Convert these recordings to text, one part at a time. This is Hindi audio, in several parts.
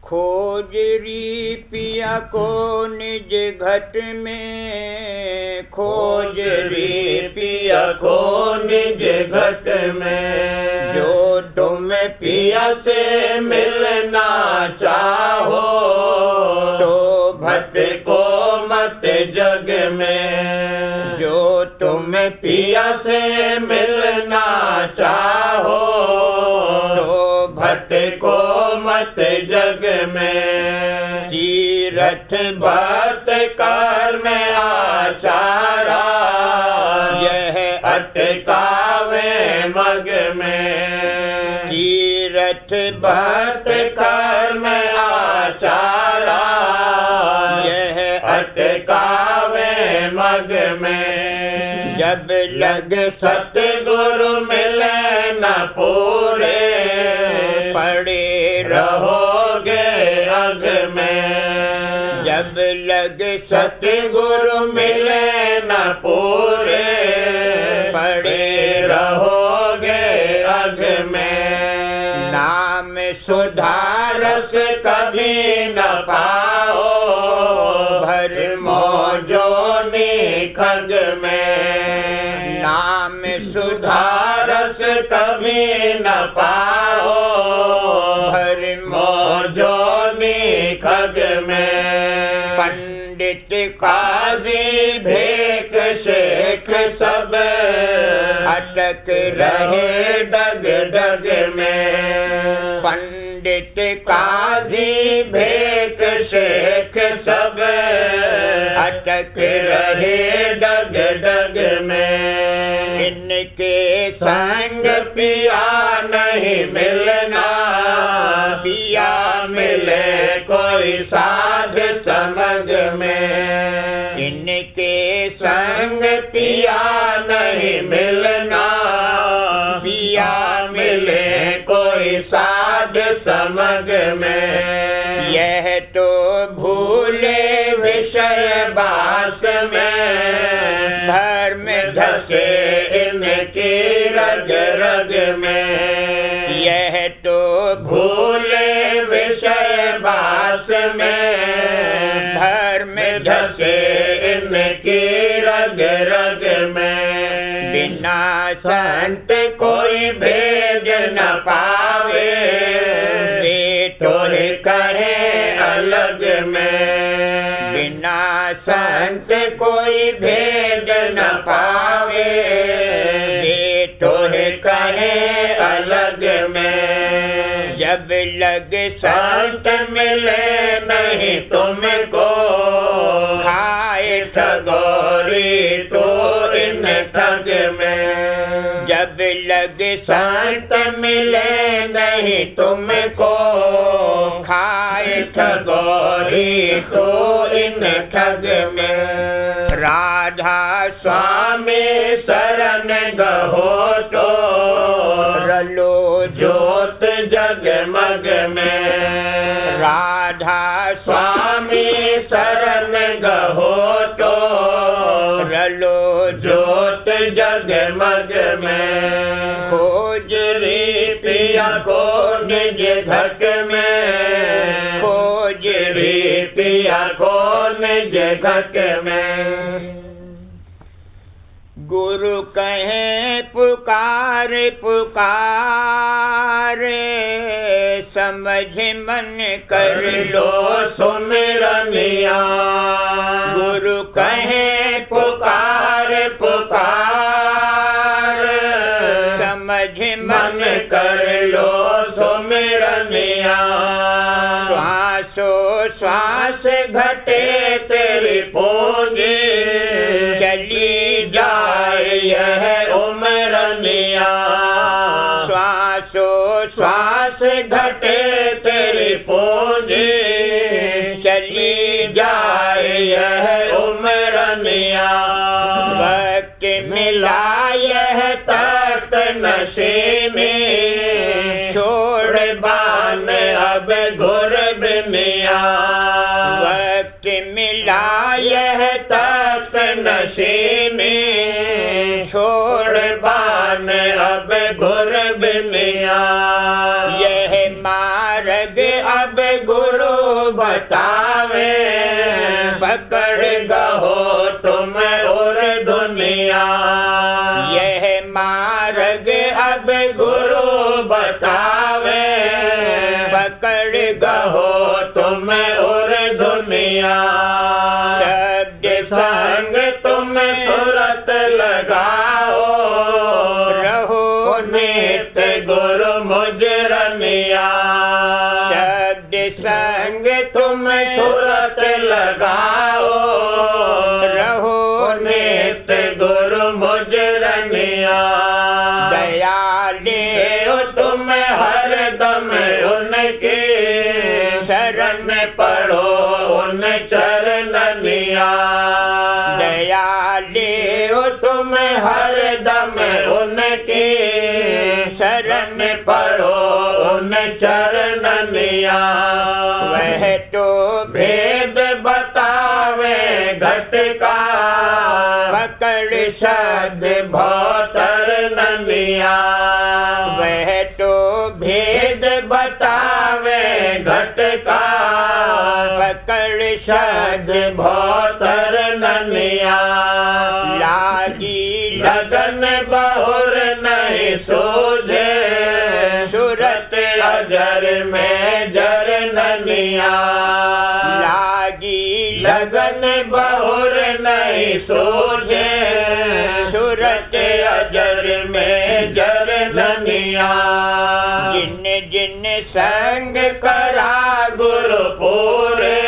खोजरी पिया को निज घट में, खोजरी पिया को निज घट में। जो तुम पिया से मिलना चाहो, तो भटको मत जग में। जो तुम पिया से मिलना चाहो, तो भटको मत जग में। तीरथ बात कर में आचारा, यह अटकावे मग में। तीरथ बात कर में आचारा, यह अटकावे मग में। जब लग सतगुरु मिले न पूरे, पड़े रहोगे अग में। जब लग सतगुरु मिले न पूरे, पड़े रहोगे अग में। नाम सुधारस कभी न पाओ, भर मौजोनी खग में। नाम सुधारस कभी न पाओ, भर मौजोनी खग में। पंडित काजी भेक शेख सब अटक रहे डग डग में। पंडित काजी भेक शेख सब अटक रहे डग डग में। इनके संग पिया नहीं मिलना, पिया मिले कोई साध समझ में। इनके संग पिया नहीं मिलना, पिया मिले कोई साध समझ में। यह तो भूले विषय बास में, धर्म धसे इनकी रग रग में। यह तो भूले विषय बास में, धर्म धसे इनकी रग रग में। बिना संत कोई भेद न पावे, तोरे कहे अलग में। बिना संत कोई भेद न पावे, तोरे कहे अलग में। जब लग संत मिले नहीं तुमको, खाए ठगोरी तो इन ठग में। जब लग संत मिले नहीं तुमको, खाए ठगोरी तो इन ठग में। राधा स्वामी शरण गहो तो, रलो ज्योत जगमग में। राधा स्वामी शरण गहो तो, रलो ज्योत जगमग में। खोजरी पिया को निज घट में, खोजरी पिया को निज घट में। गुरु कहे पुकार पुकार, समझ मन कर लो सुमिरनिया। गुरु कहे पुकार पुकार, समझ मन कर लो सुमिरनिया। श्वासो श्वास घटे तेरी पूंजी, चली जाए यह उमरनिया। श्वासो श्वास घटे तेरी पूंजी, चली जाए यह उमरनिया। वक्त मिला यह तख्त नशीनी, छोड़ बान अब गुरबिनिया। वक्त मिला यह तख्त नशीनी, छोड़ बान अब गुरबिनिया। यह मार्ग अब गुरु बतावे, पकड़ गहो तुम और दुनिया। यह मार्ग अब गुरु बतावे, पकड़ गहो तुम और दुनिया। शब्द संग तुम सुरत लगाओ, रहो नित गुरु मुजरनिया। शब्द संग तुम सुरत लगाओ, रहो नित गुरु मुजरनिया। दयाले तुम हरदम उनके शरण पढ़ो, उन चरणनिया। दयाले तुम हरदम उनके शरण पढ़ो, उन चरणनिया। वह तो भेद बतावे घट का, पकड़ शब्द भौतर ननिया। वह तो भेद बतावे घट का, पकड़ शब्द भौतर ननिया। लागी लगन बहुर नहीं सूझे, सूरत अजर में जर ननिया। लागी लगन बहुर नहीं सूझे, सूरत अजर में जर ननिया। जिन जिन संग करा गुरु पूरे,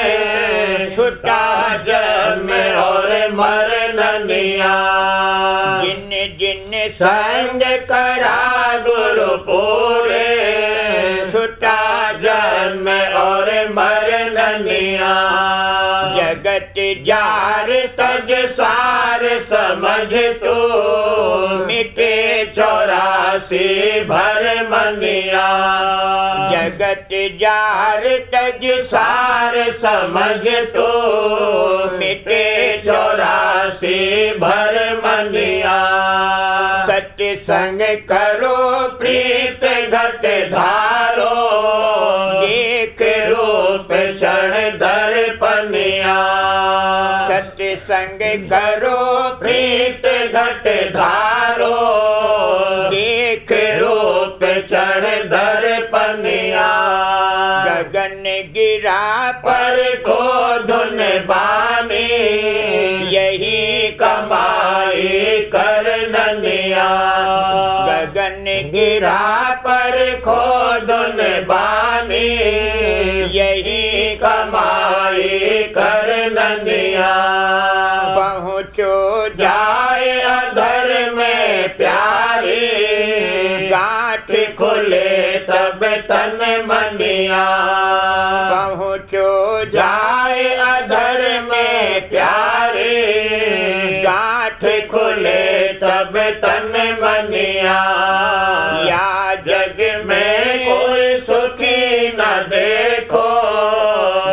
छुटा जन्म और मर ननिया। जिन जिन संग करा गुरु पूरे, छुटा जन्म और मर ननिया। जगत जार तज सार समझ तू, मिटे 84 भर मनिया। जगत जार तज सार समझ तू, मिटे 84 भर मनिया। सत्य संग करो प्रीत घट धारो, एक रूप क्षण दर्पनिया। सत्य संग करो प्रीत घट धारो, एक रूप क्षण दर्पनिया। गगन गिरा पर को धुन बानी, यही कमाई कर ननिया। गगन गिरा पर खो धुन बानी, यही कमाई कर ननिया। पहुँचो जाए अधर में प्यारी, गांठ खुले सब तन मनिया। पहुँचो जाए अधर में प्यारे, गांठ खुले सब तन मनिया। या जग में कोई सुखी न देखो,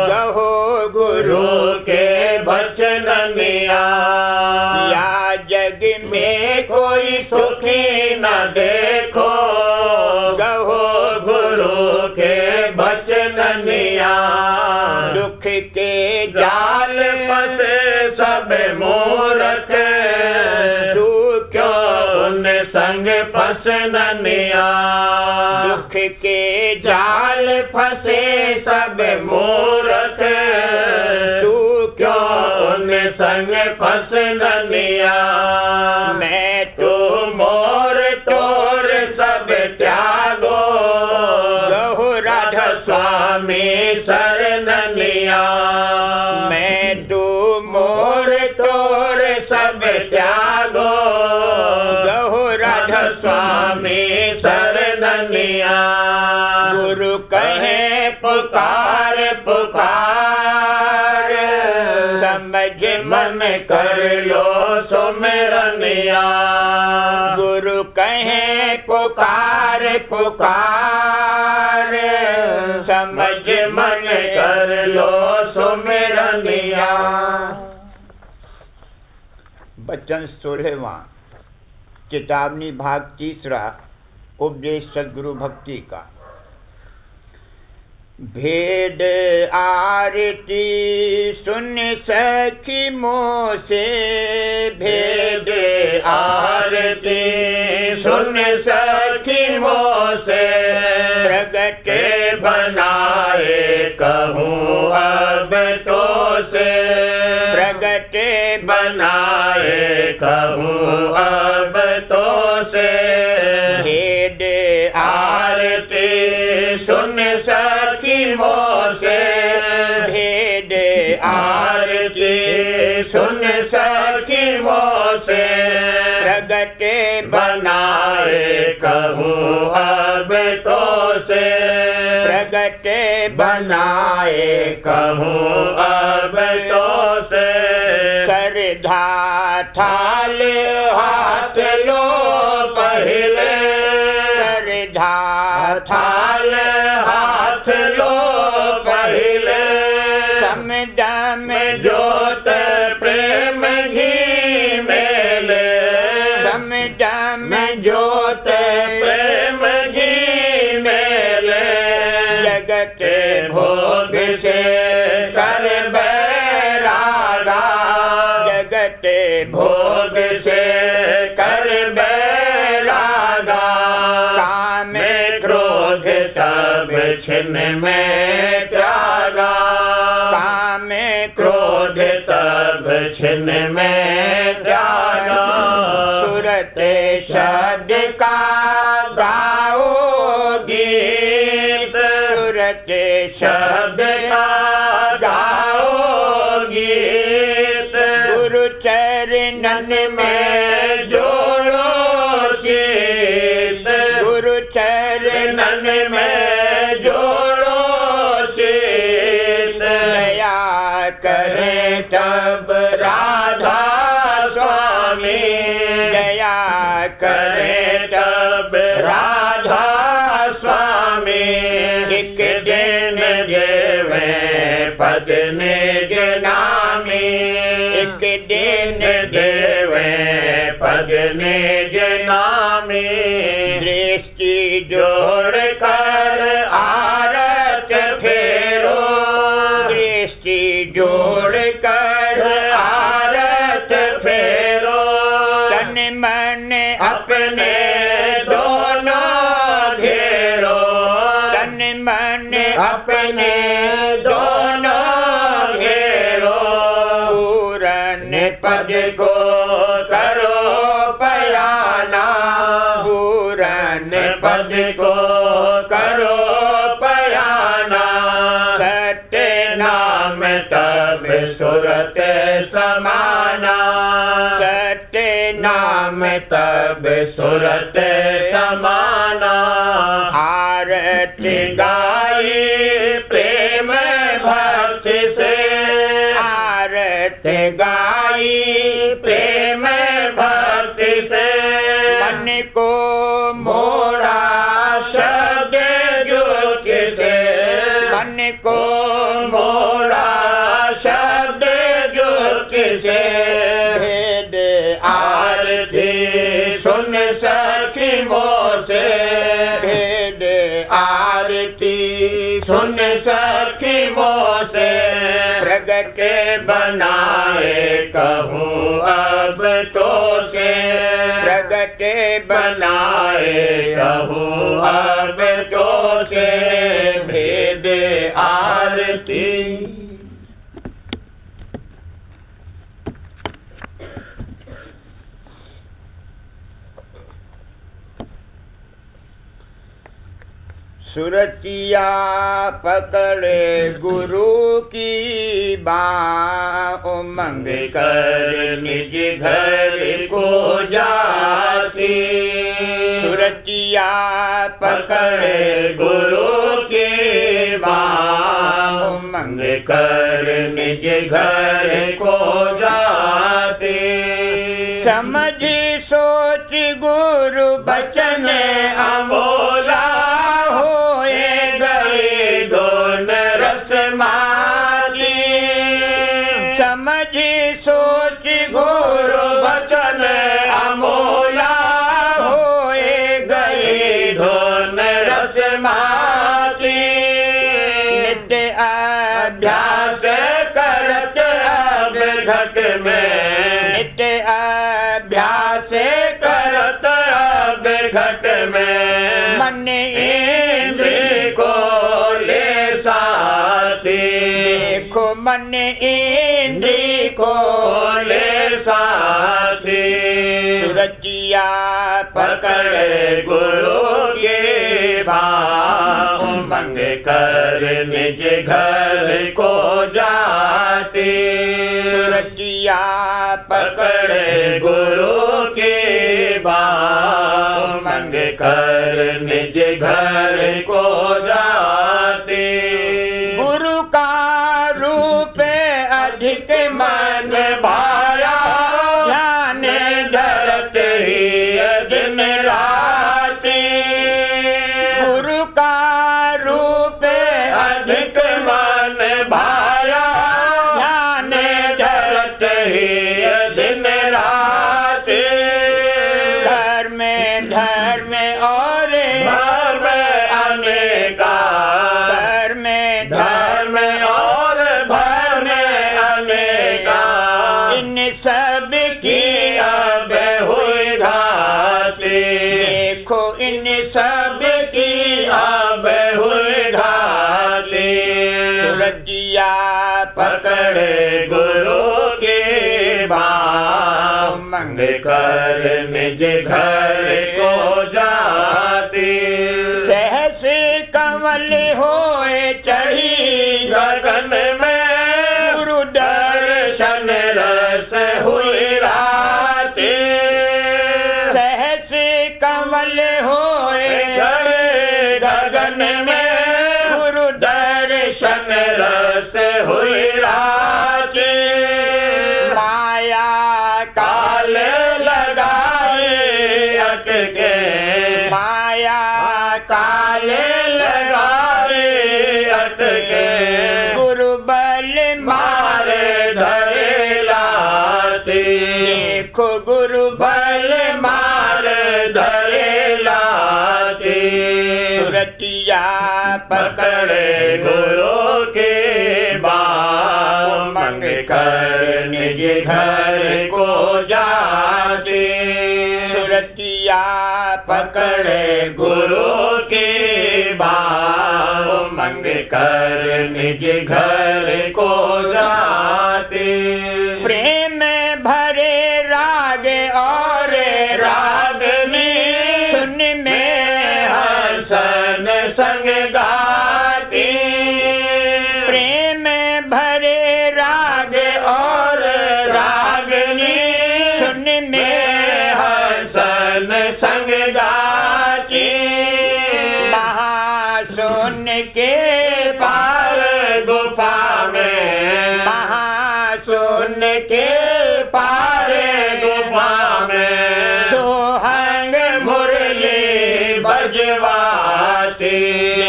गहो गुरु के बचननिया। या जग में कोई सुखी न देखो, गहो गुरु के बचननिया। दुख के जाल फंसे सब मूर्ख, तू क्यों उन संग फंसनिया। दुख के जाल फंसे सब मूर्ख, तू क्यों उन संग फंसनिया। मैं तू मोर तोर सब त्यागो, गहो राधा स्वामी शरणनिया। मैं तू मोर तोर सब त्यागो, गहो राधा स्वामी शरणनिया। गुरु कहे पुकार पुकार, समझ मन कर लो सुमिरनिया। गुरु कहे पुकार पुकार, समझ मन कर लो सुमिरनिया। बचन 16वां, चेतावनी भाग 3, उपदेश सद्गुरु भक्ति का। भेद आरती सुन सखी मोह से, भेद आरती सुन सखी मोह से, प्रगट बनाए कहूँ अब तो से, प्रगट बनाए कहूँ अब तो से, भेद आरती सुन सखी मोह से, भेद आरती सुन सखी मोह से, प्रगट बनाए कहूँ अब तो से, प्रगट बनाए कहूँ अब तो से, करधा थाल हाथ लो पहले, करधा थाल हाथ लो पहले, समदम जोत प्रेम घी मेले, समदम जोत प्रेम घी मेले, जगत भोग से कर बैरागा, जगत भोग से कर बैरागा, काम में क्रोध तब छिन्न में त्यागा, काम क्रोध तब छिन्न में त्यागा, सुरत शब्द का गाओ गीत, सुरत शब्द का गाओ गीत, गुरु चरणन में जोड़ो शीत, गुरु चरणन नन में जोड़ो शीत, दया करें तब राधा स्वामी, दया करें तब राधा स्वामी, एक दिन जेवे पद निज नामी, एक दिन देवे पद निज नामी, दृष्टि जोड़ कर आरत फेरो, दृष्टि जोड़ कर आरत फेरो, तन मन अपने दोनों घेरो, तन मन अपने दोनों घेरो, पूरन पद को करो पयाना, पूरन पद को करो पयाना, सत्य नाम तब सुरत समाना, सत्य नाम तब सुरत समाना, आरती गाई प्रेम भक्ति से, आरती गाई प्रेम भक्ति से, मन को मोरा शब्द ज्योति से, मन को मोरा शब्द ज्योति से, भेद आरती सुन सखी मोह से, भेद आरती सुन सखी मोह से, प्रगट बनाए कहूँ अब तो से, प्रगट बनाए कहूँ अब तो से, भेद आरती। सुरतिया पकड़े गुरु की बाँ, उमंग कर निज घर को जाती, सुरतिया पकड़े गुरु की बाँ, उमंग कर निज घर को जाती, समझ सोच गुरु बचन अमोला होए गए दोन रस माली, समझ सोच गुरु बचन अमोला होए गए दोन रस माली, घट में नित्य अभ्यास करत अब घट में मन इंद्री को ले साथी देखो मन इंद्री को ले साथी सुरतिया पकड़े गुरु के भाव मंग कर निज घर को जाती सुरतिया पकड़े गुरु के भाव मंग कर निज घर को जाती गुरु का रूप अधिक मन भाया ध्यान धरत ही दिन राती गुरु का रूप अधिक मन भाया ध्यान धरत ही दिन राती धर्म और धर्म अनेका धर्म धर्म और धर्म अनेका इन सब की अब हुई घाती देखो इन सब की अब हुई घाती सुरतिया पकड़े गुरु के भाव मंग कर निज घर को जाती सहस कमल होए चढ़ी गगन में गुरु दर्शन रस हुई राती सहस कमल होए चढ़े गगन में गुरु दर्शन रस हुई राती माया काल लगाए अटके माया काल लगाए अटके गुरु बल मारे धरे लाती देखो गुरु बल मारे धरे लाती सुरतिया पकड़े गुरु के बाव मंग कर निज घर को जाती सुरतिया पकड़े गुरु के बाव मंग कर निज घर को जाती प्रेम भरे राग और रागनी सुन में हसन संग गाती प्रेम भरे राग और रागनी सुन में हसन संग गाती महासुन के पार गुफा में महासुन के पार गुफा में सोहंग मुरली बजवाती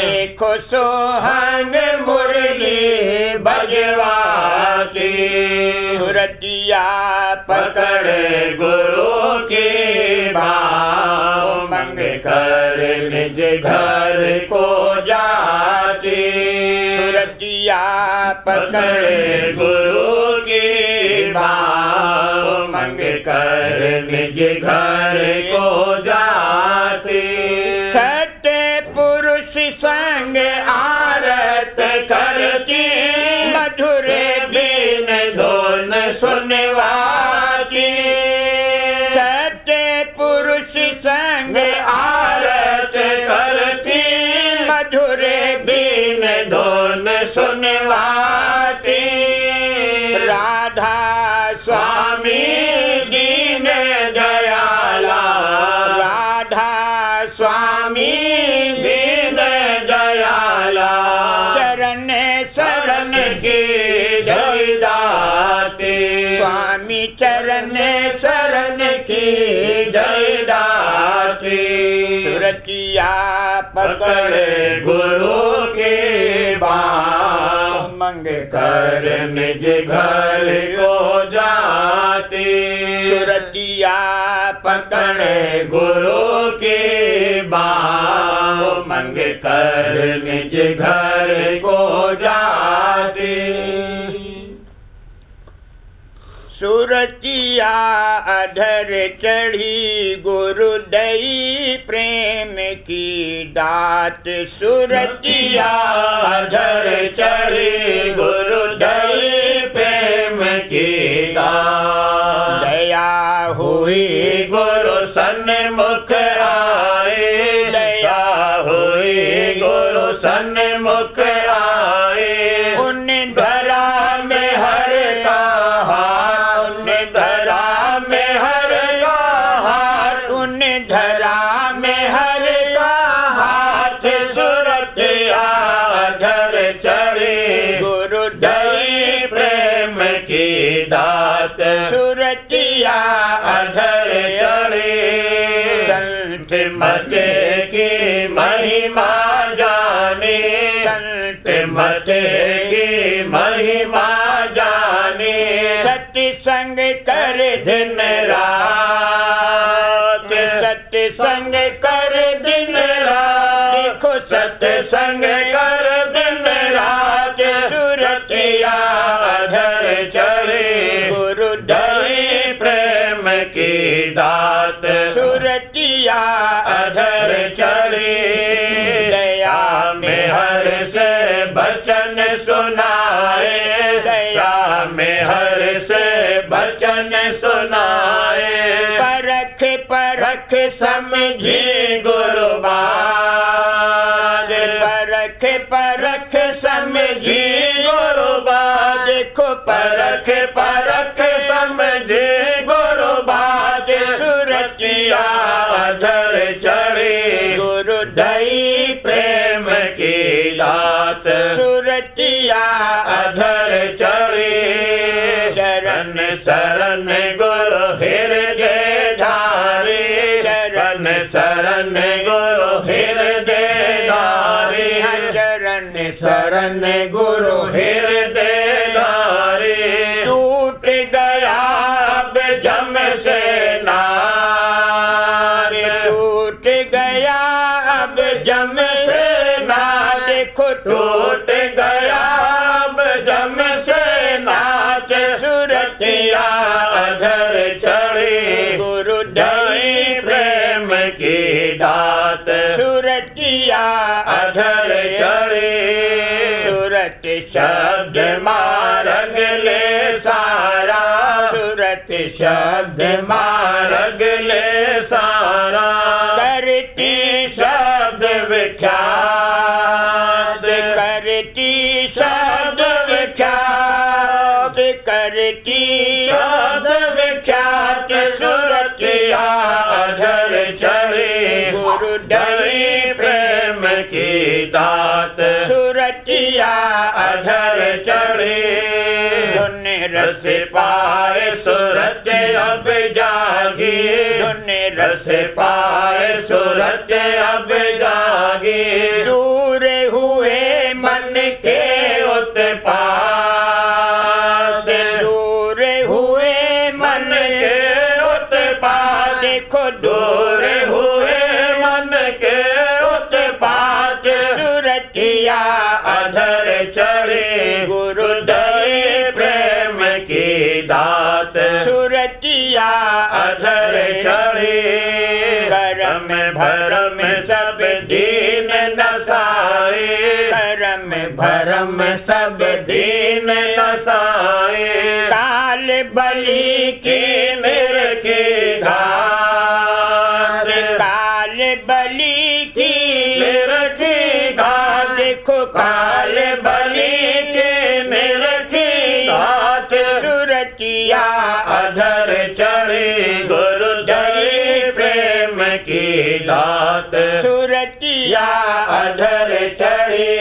देखो सोहंग मुरली बजवाती सुरतिया पकड़े गुरु के भाव मंग कर निज घर को जाती सुरतिया पकड़े गुरु के भाव मंग कर निज घर को जाती सत्य पुरुष संग आरत करती मधुर बीन धुन सुनवाती सत्य पुरुष संग आरत करती मधुर बीन धुन सुनवाती राधा स्वामी दीन दयाला राधा स्वामी दीन दयाला चरण शरण की जय दाती स्वामी चरण शरण की जय दाती सुरतिया पकड़े गुरु के बाव मंग कर निज घर को जाती सुरतिया पकड़े गुरु के बाव मंग कर निज घर को जाती सुरतिया अधर चढ़ी गुरु दई प्रेम की दात। सुरतिया अधर चढ़ी गुरु दई प्रेम की दात। दया हुई गुरु सन्मुख आए, दया हुई गुरु सन्मुख आए। उन धरा में हर का हाथ, उन धरा में हर का हाथ, उन धरा में हर का हाथ। सुरतिया अधर चढ़ी गुरु दई प्रेम की दात। सुरतिया अधर चढ़ी संत मते की महिमा जाने, संत मते की महिमा जाने। सत्संग कर दिन रात, सत्संग कर दिन रात। देखो सत्संग कर दिन रात। सुरतिया अधर चढ़ी गुरु दई प्रेम की दात। सुरतिया अधर चढ़ी दया में हर से बचन सुनाए, दया में हर से बचन सुनाए। परख परख समझी गुरु बात, परख परख समझी गुरु बात। देखो परख परख समझी गुरु बात। सुरतिया अधर चढ़ी गुरु दई प्रेम की दात। सुरतिया अधर चढ़ी शरण शरण गुरु हृदय धारी, शरण शरण गुरु हृदय धारी। शरण शरण गुरु हृदय धारी। टूट गया अब जम से नार, टूट गया अब जम से नार। देखो टूट गया अब जम से नाच। सुरतिया अधर चढ़ी गुरु दई प्रेम की दात। सुरतिया अधर चढ़ी सुरत शब्द मार्ग ले सारा, सुरत शब्द मार्ग ले सारा। करती शब्द विख्यात, करती शब्द विख्यात, करती शब्द विख्यात। सुरतिया अधर चढ़ी गुरु दई प्रेम की दात। सुरतिया अधर चढ़ी धुन रस पाए सुरत अब जागी, धुन रस पाए सुरत अब जागी। दूर हुए मन के उत्पात, दूर हुए मन के उत्पात। देखो दूर हुए मन के उत्पात। सुरतिया अधर चढ़ी गुरु दई प्रेम की दात। सुरतिया अधर चढ़ी करम भरम सब दीन नसाए, करम भरम सब दीन नसाए। काल बलि की मेर की घात, काल बलि की मेर की घात। देखो काल बलि के मेर की घात। सुरतिया अधर चढ़ी गुरु दई प्रेम की दात। सुरतिया अधर चढ़ी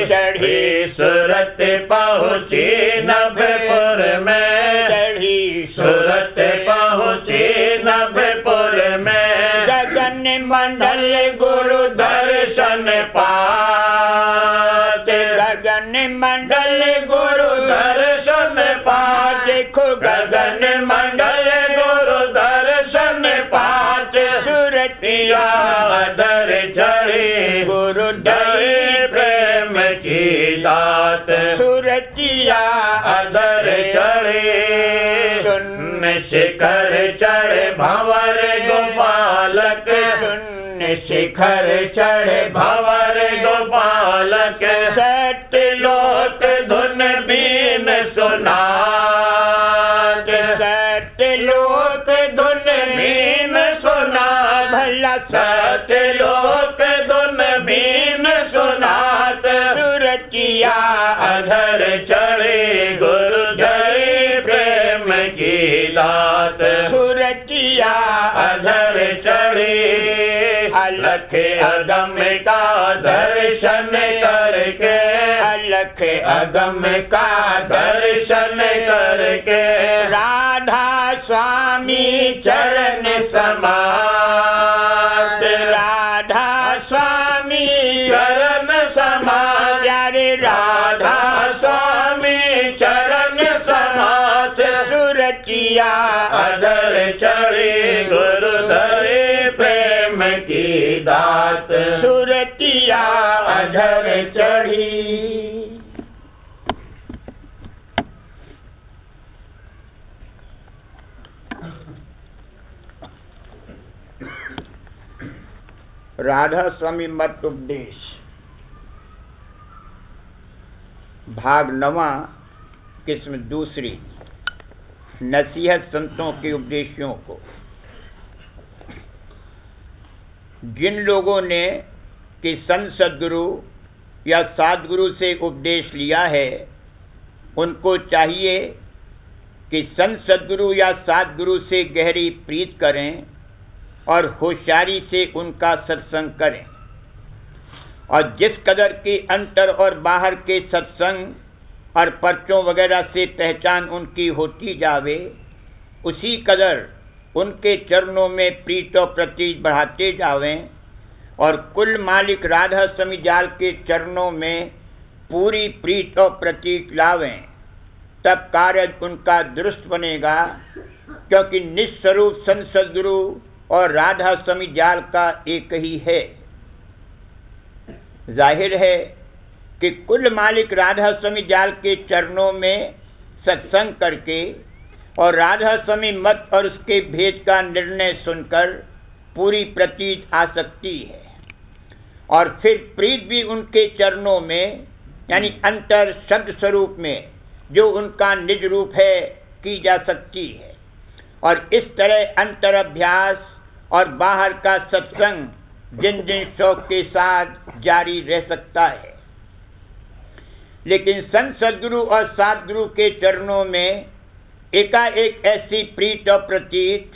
चढ़ी सुरत पहुँची नभपुर में, चढ़ी सुरत पहुँची नभपुर में। गगन मंडल गुरु दर्शन पात, गगन मंडल गुरु दर्शन पात। देखो गगन मंडल गुरु दर्शन पात। सुरतिया अधर चढ़ी गुरु दई प्रेम की दात। सुरतिया अधर चढ़ी शिखर चढ़े भंवर गोपालक, शून्य शिखर चढ़े भंवर गोपालक, सत्यलोक धुन बीन सुनात, सत्यलोक धुन बीन सुनात, भला सत्यलोक धुन बीन सुनात, सुरतिया अधर चढ़े गुरु धरे प्रेम की दात, सुरतिया अधर चढ़े अलख अगम का दर्शन करके, अलख अगम का दर्शन करके, राधा स्वामी चरण समात, राधा स्वामी चरण समात, प्यारे राधा स्वामी चरण समात, सुरतिया अधर चढ़े गुरु धरे प्रेम की दात, सुरतिया अधर चढ़ी। राधा स्वामी मत उपदेश भाग 9, किस्म दूसरी, नसीहत संतों के उपदेशियों को। जिन लोगों ने कि संत सद्गुरु या सद्गुरु से उपदेश लिया है, उनको चाहिए कि संत सद्गुरु या सद्गुरु से गहरी प्रीत करें और होशियारी से उनका सत्संग करें, और जिस कदर के अंतर और बाहर के सत्संग और पर्चों वगैरह से पहचान उनकी होती जावे, उसी कदर उनके चरणों में प्रीत और प्रतीत बढ़ाते जावें, और कुल मालिक राधा स्वामी जाल के चरणों में पूरी प्रीत और प्रतीत लावें, तब कार्य उनका दुरुस्त बनेगा। क्योंकि निस्वरूप संत सद्गुरु और राधा स्वामी जाल का एक ही है। जाहिर है कि कुल मालिक राधा स्वामी जाल के चरणों में सत्संग करके और राधा स्वामी मत और उसके भेद का निर्णय सुनकर पूरी प्रतीत आ सकती है, और फिर प्रीत भी उनके चरणों में यानी अंतर शब्द स्वरूप में जो उनका निज रूप है की जा सकती है। और इस तरह अंतर अभ्यास और बाहर का सत्संग जिन जिन शौक के साथ जारी रह सकता है। लेकिन संत सद्गुरु और सद्गुरु के चरणों में एकाएक ऐसी प्रीत और प्रतीत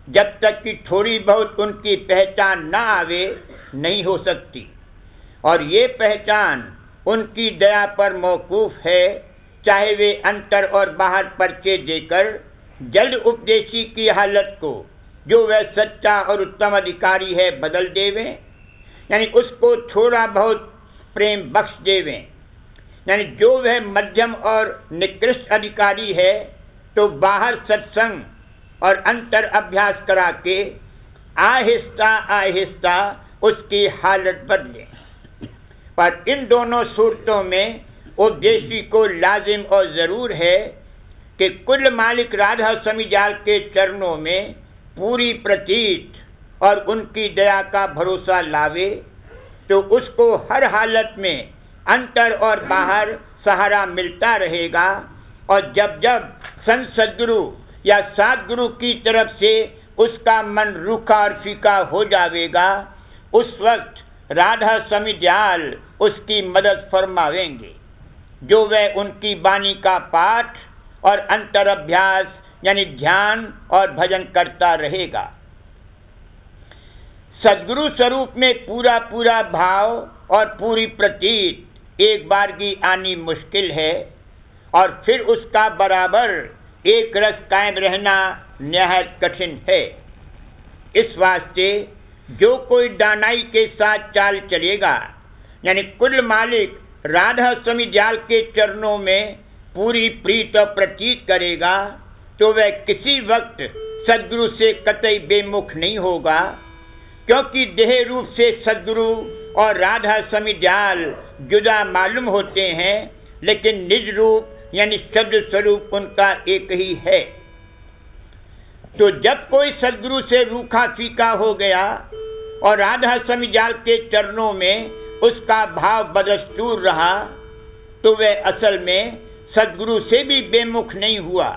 जब तक कि थोड़ी बहुत उनकी पहचान न आवे नहीं हो सकती, और ये पहचान उनकी दया पर मौकूफ है, चाहे वे अंतर और बाहर पर्चे देकर जल्द उपदेशी की हालत को, जो वह सच्चा और उत्तम अधिकारी है, बदल देवें, यानी उसको थोड़ा बहुत प्रेम बख्श देवें। यानी जो वह मध्यम और निकृष्ट अधिकारी है, तो बाहर सत्संग और अंतर अभ्यास करा के आहिस्ता आहिस्ता उसकी हालत बदले। पर इन दोनों सूरतों में उपदेशी को लाजिम और जरूर है कि कुल मालिक राधा स्वामी जाल के चरणों में पूरी प्रतीत और उनकी दया का भरोसा लावे, तो उसको हर हालत में अंतर और बाहर सहारा मिलता रहेगा। और जब जब संत सद्गुरु या सद्गुरु की तरफ से उसका मन रूखा और फीका हो जाएगा, उस वक्त राधा स्वामी जाल उसकी मदद फरमावेंगे, जो वह उनकी बानी का पाठ और अंतर अभ्यास यानी ध्यान और भजन करता रहेगा। सद्गुरु स्वरूप में पूरा पूरा भाव और पूरी प्रतीत एक बार की आनी मुश्किल है, और फिर उसका बराबर एक रस कायम रहना निहायत कठिन है। इस वास्ते जो कोई दानाई के साथ चाल चलेगा, यानी कुल मालिक राधा स्वामी जाल के चरणों में पूरी प्रीत और प्रतीत करेगा, तो वह किसी वक्त सद्गुरु से कतई बेमुख नहीं होगा। क्योंकि देह रूप से सद्गुरु और राधा स्वामी जाल जुदा मालूम होते हैं, लेकिन निज रूप यानी शब्द स्वरूप उनका एक ही है। तो जब कोई सदगुरु से रूखा फीका हो गया और राधा स्वामी जाल के चरणों में उसका भाव बदस्तूर रहा, तो वह असल में सदगुरु से भी बेमुख नहीं हुआ,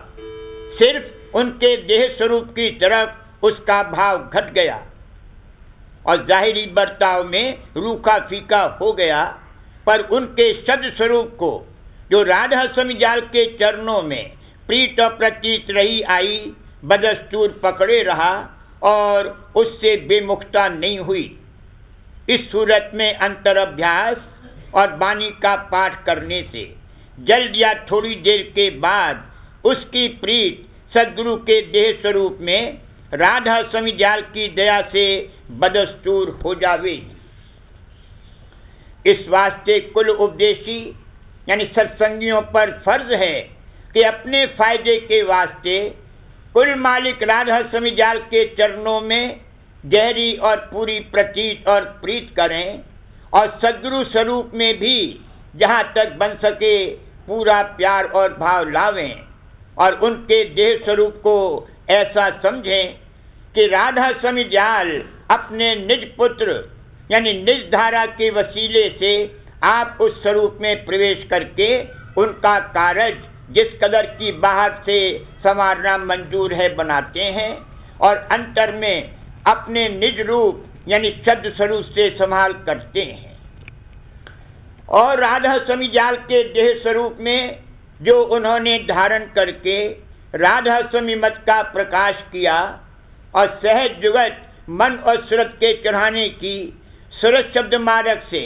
सिर्फ उनके देह स्वरूप की तरफ उसका भाव घट गया और जाहिरी बर्ताव में रूखा फीका हो गया, पर उनके शब्द स्वरूप को जो राधा स्वामी जाल के चरणों में प्रीत और प्रतीत रही आई, बदस्तूर पकड़े रहा और उससे बेमुखता नहीं हुई। इस सूरत में अंतर अभ्यास और वाणी का पाठ करने से जल्द या थोड़ी देर के बाद उसकी प्रीत सदगुरु के देह स्वरूप में राधा स्वामी जाल की दया से बदस्तूर हो जावेगी। इस वास्ते कुल उपदेशी यानी सत्संगियों पर फर्ज है कि अपने फायदे के वास्ते कुल मालिक राधा स्वामी जाल के चरणों में गहरी और पूरी प्रतीत और प्रीत करें और सदगुरु स्वरूप में भी जहाँ तक बन सके पूरा प्यार और भाव लावें और उनके देह स्वरूप को ऐसा समझें कि राधा स्वामी जाल अपने निज पुत्र यानी निज धारा के वसीले से आप उस स्वरूप में प्रवेश करके उनका कार्य जिस कदर की बाहर से संवारना मंजूर है बनाते हैं और अंतर में अपने निज रूप यानी शब्द स्वरूप से संभाल करते हैं। और राधा स्वामी जाल के देह स्वरूप में जो उन्होंने धारण करके राधा स्वामी मत का प्रकाश किया और सहज जुगत मन और सूरत के चढ़ाने की सूरत शब्द मार्ग से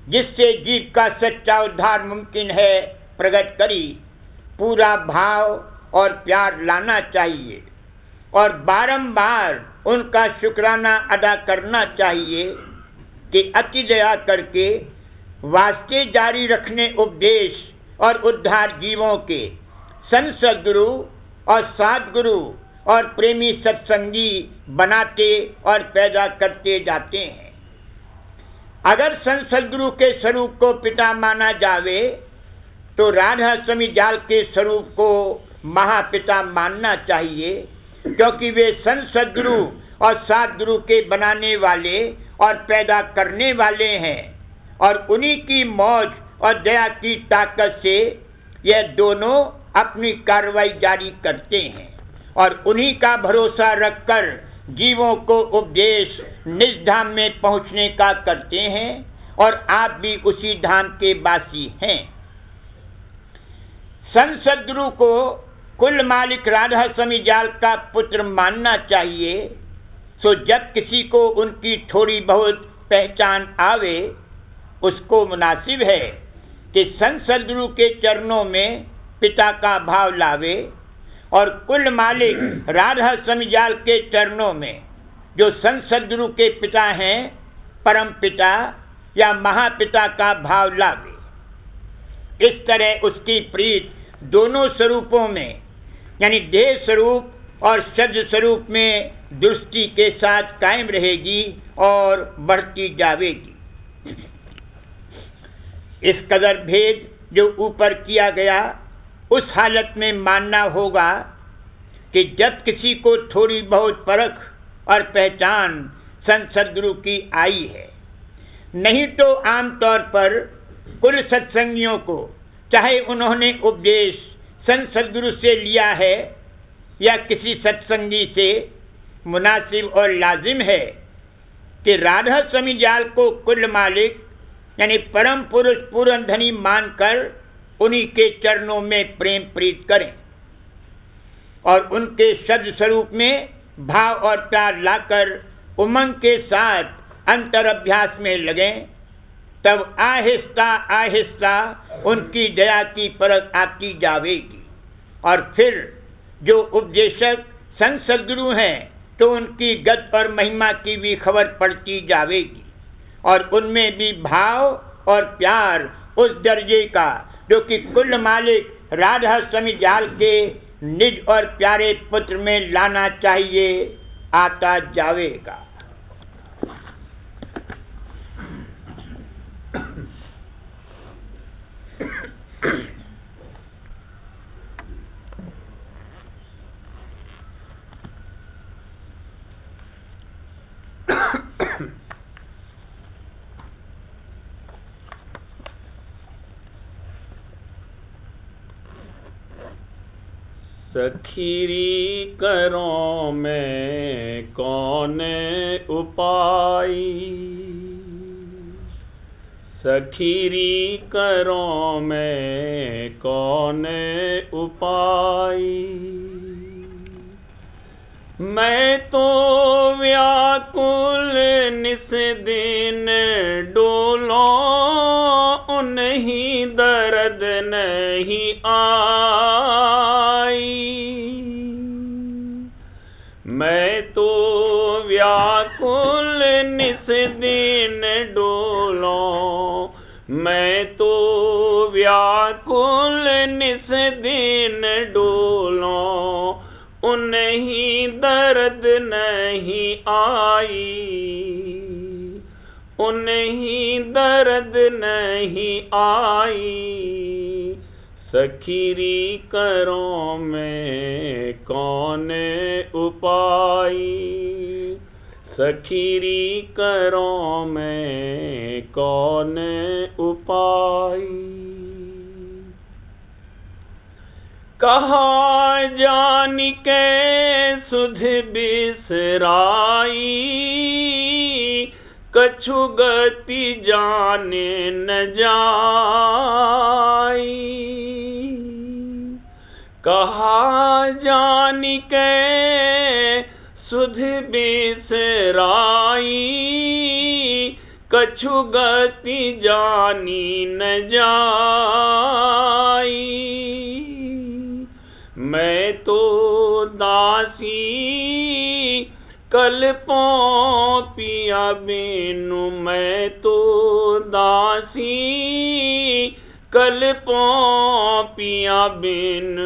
जिससे जीव का सच्चा उद्धार मुमकिन है प्रकट करी, पूरा भाव और प्यार लाना चाहिए और बारंबार उनका शुक्राना अदा करना चाहिए कि अति दया करके वास्ते जारी रखने उपदेश और उद्धार जीवों के संत सद्गुरु और सद्गुरु और प्रेमी सत्संगी बनाते और पैदा करते जाते हैं। अगर संत सद्गुरु के स्वरूप को पिता माना जावे तो राधा स्वामी जाल के स्वरूप को महापिता मानना चाहिए, क्योंकि वे संत सद्गुरु और सद्गुरु के बनाने वाले और पैदा करने वाले हैं और उन्हीं की मौज और दया की ताकत से यह दोनों अपनी कार्रवाई जारी करते हैं और उन्हीं का भरोसा रखकर जीवों को उपदेश निज धाम में पहुंचने का करते हैं और आप भी उसी धाम के वासी हैं। संत सद्गुरु को कुल मालिक राधा स्वामी जाल का पुत्र मानना चाहिए। सो जब किसी को उनकी थोड़ी बहुत पहचान आवे, उसको मुनासिब है कि संत सद्गुरु के चरणों में पिता का भाव लावे और कुल मालिक राधा स्वामी जाल के चरणों में जो संत सद्गुरु के पिता हैं, परम पिता या महापिता का भाव लावे। इस तरह उसकी प्रीत दोनों स्वरूपों में यानी देह स्वरूप और शब्द स्वरूप में दृष्टि के साथ कायम रहेगी और बढ़ती जावेगी। इस कदर भेद जो ऊपर किया गया, उस हालत में मानना होगा कि जब किसी को थोड़ी बहुत परख और पहचान संत सद्गुरु की आई है, नहीं तो आमतौर पर कुल सत्संगियों को चाहे उन्होंने उपदेश संत सद्गुरु से लिया है या किसी सत्संगी से, मुनासिब और लाजिम है कि राधा स्वामी जाल को कुल मालिक यानी परम पुरुष पूर्ण धनी मानकर उन्हीं के चरणों में प्रेम प्रीत करें और उनके शब्द स्वरूप में भाव और प्यार लाकर उमंग के साथ अंतर अभ्यास में लगें। तब आहिस्ता आहिस्ता उनकी दया की परख आती जावेगी और फिर जो उपदेशक संत सद्गुरु हैं तो उनकी गत और महिमा की भी खबर पड़ती जावेगी और उनमें भी भाव और प्यार उस दर्जे का जो कि कुल मालिक राधा स्वामी जाल के निज और प्यारे पुत्र में लाना चाहिए, आता जावेगा। सखीरी करो में कौन उपाय, सखीरी करो में कौन उपाय। मैं तो व्याकुल निस दिन डोलो, उन्हीं दर्द नहीं आई। मैं तो व्याकुल निस दिन डोलो, मैं तो व्याकुल निस दिन डोलो, उन्हीं दर्द नहीं आई, उन्हीं दर्द नहीं आई। सखीरी करो में कौन उपाय, सखीरी करो में कौन उपाय। कहा जानी के सुध बिसराई, कछु गति जाने न जाई। कहा जानी के सुध बिसराई, कछु गति जानी न जाई। मैं तो दासी कल्पों पिया बिनु, मैं तो दासी कल्पों पिया बिन,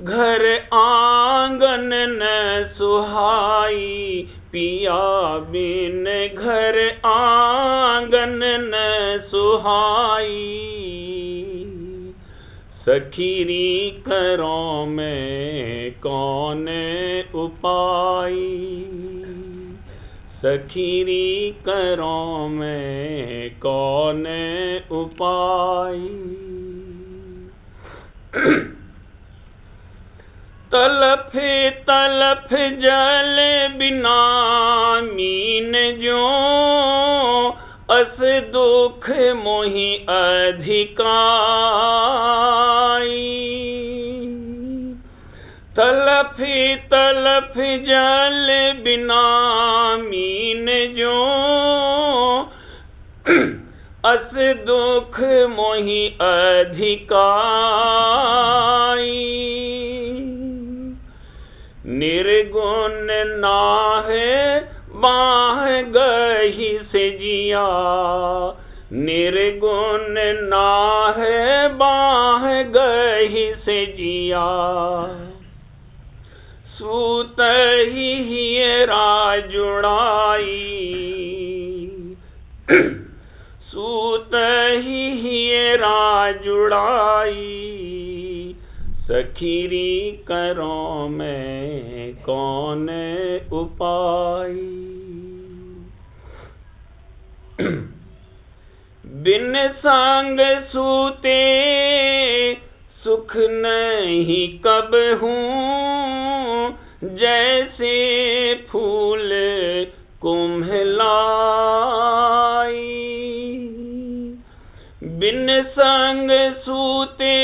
घर आंगन न सुहाई। पिया बिन घर आंगन न सुहाई। सखीरी करो में कौन उपाय, सखीरी करो में कौन उपाय। तलफ तलफ जल बिना मीन जो, अस दुख मोहि अधिकाई। तलफ तलफ जल बिना मीन जो, अस दुख मोहि अधिकाई। निर्गुण नाहे बाह गही से जिया, निर्गुण नाहे बाह गही से जिया। सूत ही राजुड़ाई, सूत ही राजुड़ाई। सखीरी करो में कौन उपाय, बिन संग सूते सुख नहीं कब हूँ, जैसे फूल कुम्हलाई। बिन संग सूते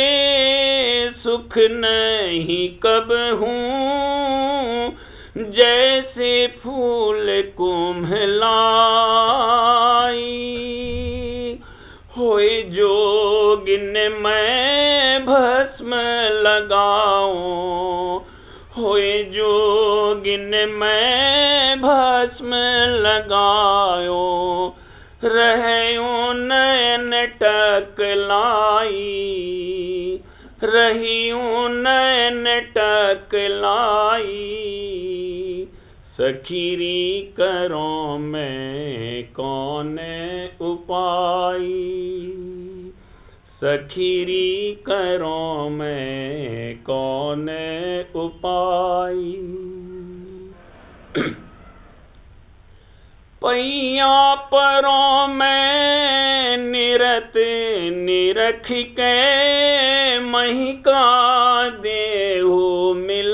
सुख नहीं कब हूँ, जैसे फूल कुम्हलाई। होए जोगिन मैं भस्म लगाऊं, होए जोगिन मैं भस्म लगायो। रहूं नयन टकलाई, रहियूं नयन टकलाई। सखीरी करो में कौन उपाय, सखीरी करो में कौन उपाय। पैया परों में निरत निरख के, मही का देहु मिलाई।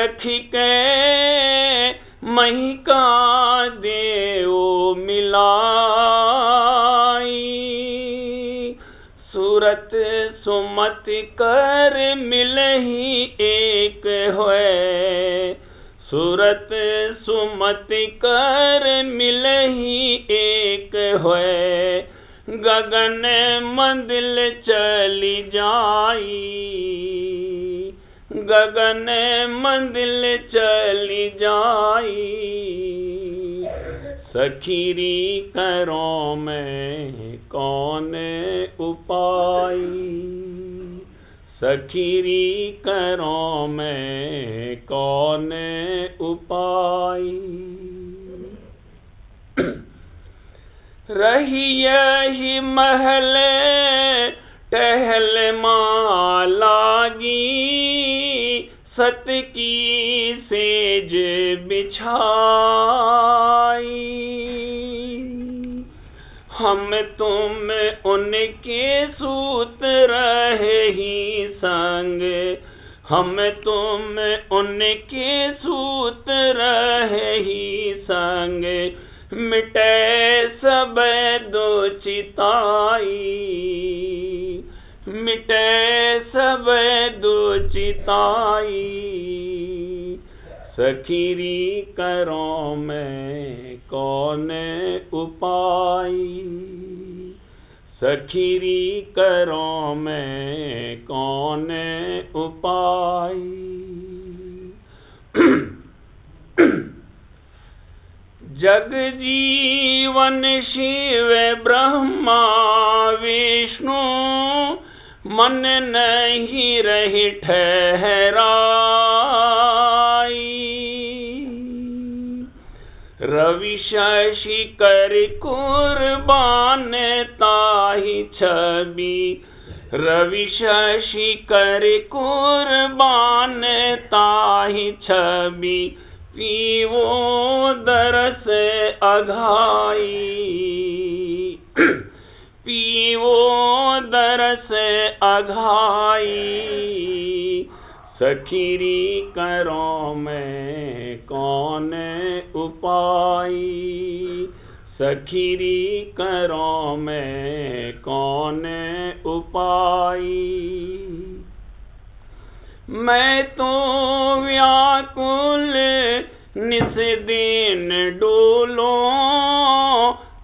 परख के मही का देव मिलाई। सूरत सुमत कर मिलही एक होए, सूरत सुमत कर मिलही एक होए। गगन मंदिल चली जाई, गगन मंदिल चली जाई। सखीरी करो मैं कौन उपाय, सखीरी करो मैं कौन उपाय। रही यही महल टहल माँ लागी, सत की सेज बिछाई। हम तुम उनके सूत रहे ही संग, हम तुम उनके सूत रहे ही संग। मिटे सब दुचिताई, मिटे सब दुचिताई। सखीरी करो मैं कौन उपाय, सखीरी करो मैं कौन उपाय। जग जीवन शिव ब्रह्मा विष्णु, मन नहीं रही ठहराई। रवि शशि कर कुर्बान ताहि छवि, रवि शशि कर कुर्बान ताहि छवि। पीवो दरस अघाई, पीवो दरस अघाई। सखीरी करो मैं कौन उपाय, सखीरी करो मैं कौन उपाय। मैं तो व्याकुल निस दिन डोलो,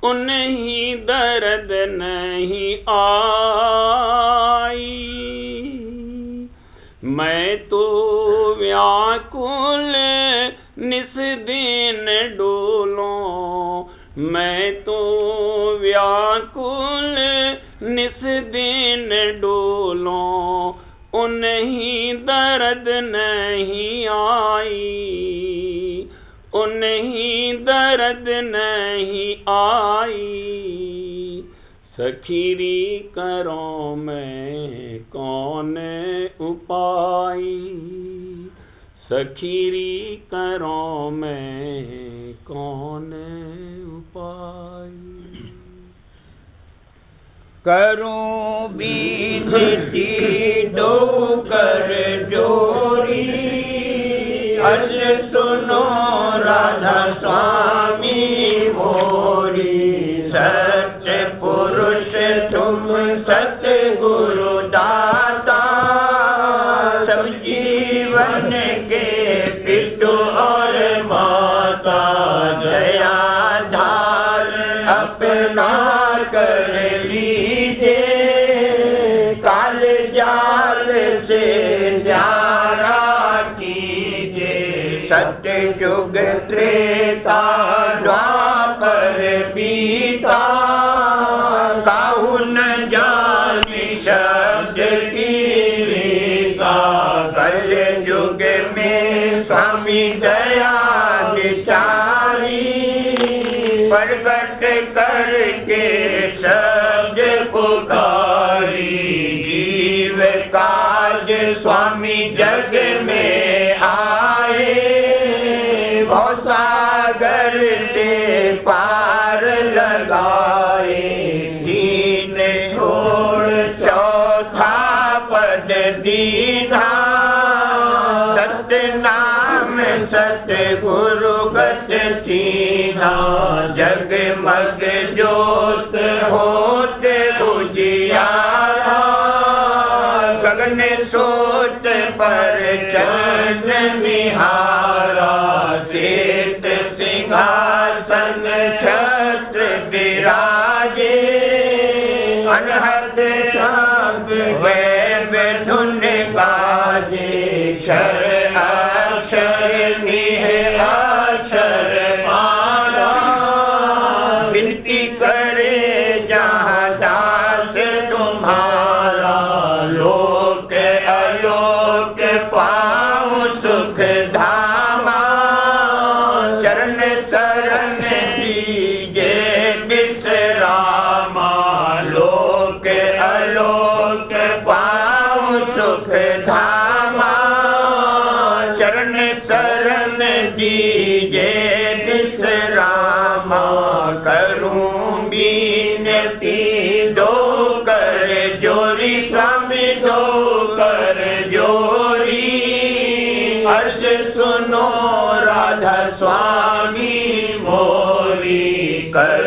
उन्हीं दर्द नहीं आई। मैं तो व्याकुल निस दिन डोलो, मैं तो व्याकुल निस दिन डोलो। उन्हीं दर्द नहीं आई, उन्हीं दर्द नहीं आई। सखीरी करो मैं कौन उपाय, सखीरी करो मैं कौन उपाय। करूं बीनती दो कर जोरी, अज सुनो राधा स्वामी मोरी। सत्य पुरुष तुम सतगुरु दाता, सब जीवन के पितु और माता। दया धार अपना कर लीजे, काल जाल से न्यारा कीजे। सत्य युग त्रेता द्वापर बीता, काहू न जाने शब्द की रीता। कल युग में स्वामी दया विचारी, प्रगट करके शब्द पुकारी। जीव काज स्वामी जग में आए, भवसागर से पार लगाए। दीन छोड़ चौथा पद दीना, सत्यनारायण जग जोत होते उजियारा, गगन सोच पर चरण निहारा, श्वेत सिंहासन छत्र विराजे, अनहद शब्द वैभव धुन बाजे, क्षर अक्षर निह अक्षर मारा, विनती करे जहाँ दास तुम्हारा, लोक अलोक पाऊँ सुख धामा, चरण शरण दीजे विश्रामा, लोक अलोक पाऊँ सुख धामा, चरण शरण दीजे विश्रामा, करूं बीनती दो कर जोरी, स्वामी दो कर जोरी, अर्ज सुनो राधा स्वामी मोरी, कर